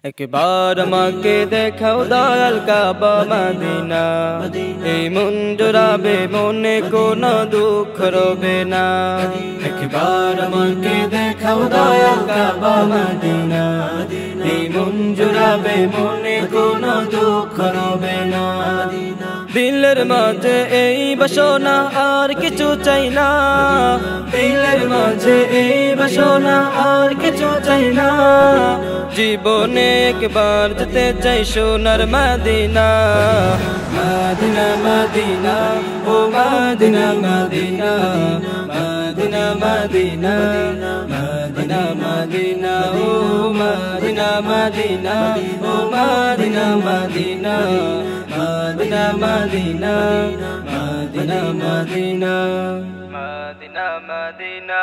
একবার আমাকে দেখাও দয়াল কাবা মদিনা, এই মন জোড়াবে মনে কোনো দুঃখ রবে না। একবার আমাকে দেখাও দয়াল কাবা মদিনা, এই মন জোড়াবে মনে কোনো দুঃখ রবে না। দিলের মাঝে এই বাসনা আর কিছু চাই না, দিলের মাঝে এই বাসনা আর কিছু চাই না। জীবনে একবার যেতে চাই সোনার মদিনা, মদিনা মদিনা ও Medina Medina, Medina Medina Medina Medina ও মদিনা মদিনা ও Medina Medina, Medina Medina Medina Medina Medina Medina.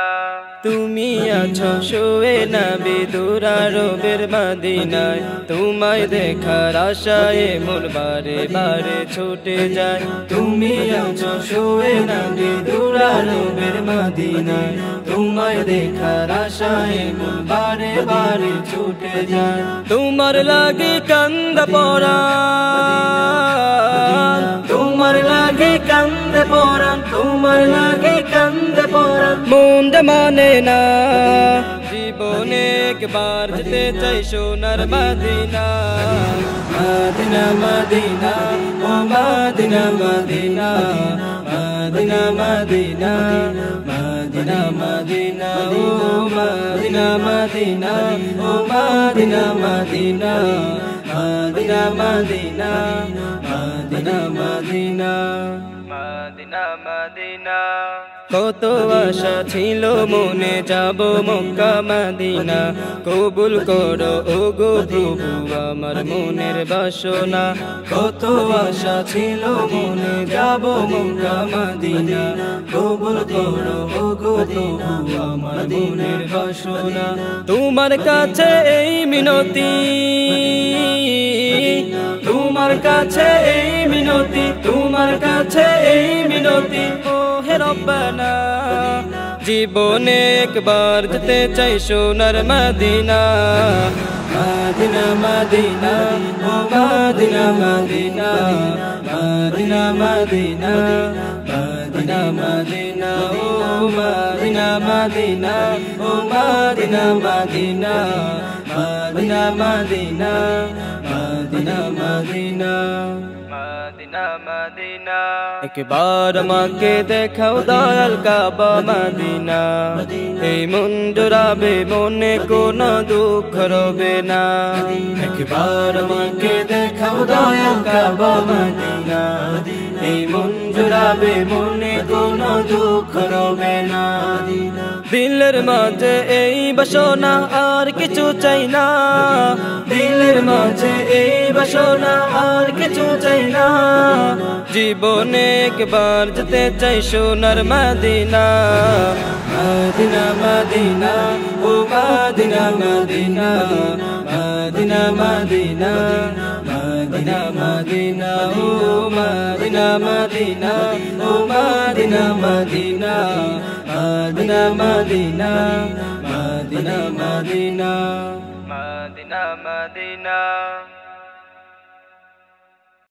তুমি আছো শুয়ে নবী দুরারবের মদিনায়, তোমায় দেখার আশায় মন বারে বারে ছুটে যায়। তুমি আছো শুয়ে নবী দুরারবের মদিনায়, তোমায় দেখার আশায় মন বারে বারে ছুটে যায়। তোমার লাগে কান্দা পরাণ, তোমার লাগে কান্দে পরাণ, তোমার লাগে কান্দে পরাণ, মন মানে না। জীবনে একবার যেতে চাই সোনার মদিনা, মদিনা মদিনা ও Medina Medina, Medina Medina Medina Medina ও মদিনা মদিনা ও Medina Medina, Medina Medina Medina Medina Medina Medina. কত আশা ছিল মনে যাব মক্কা মদিনা, কবুল করো ওগো প্রভু আমার মনের বাসনা। কত আশা ছিল মনে যাব মক্কা মদিনা, কবুল করো ওগো প্রভু আমার মনের বাসনা। তোমার কাছে এই মিনতি, তোমার কাছে এই মিনতি, তোমার কাছে এই মিনতি ও হে রব্বানা। জীবনে একবার যেতে চাই সোনার মদিনা, মদিনা মদিনা ও Medina Medina, Medina Medina Medina Medina ও মদিনা মদিনা ও Medina Medina, Medina Medina Medina Medina Medina Medina. একবার আমাকে দেখাও দয়াল কাবা মদিনা, এই মন জোড়াবে মনে কোনো দুঃখ রবে না। একবার আমাকে দেখাও দয়াল কাবা মদিনা, এই মন জোড়াবে মনে কোনো দুঃখ রবে না। দিলের মাঝে এই বাসনা আর কিছু চাই না, দিলের মাঝে এই বাসনা আর কিছু চাই না। জীবনে একবার যেতে চাই সোনার মদিনা, মদিনা মদিনা ও Medina Medina, Medina Medina Medina Medina ও মদিনা মদিনা ও Medina Medina, Medina Medina Medina Medina Medina Medina.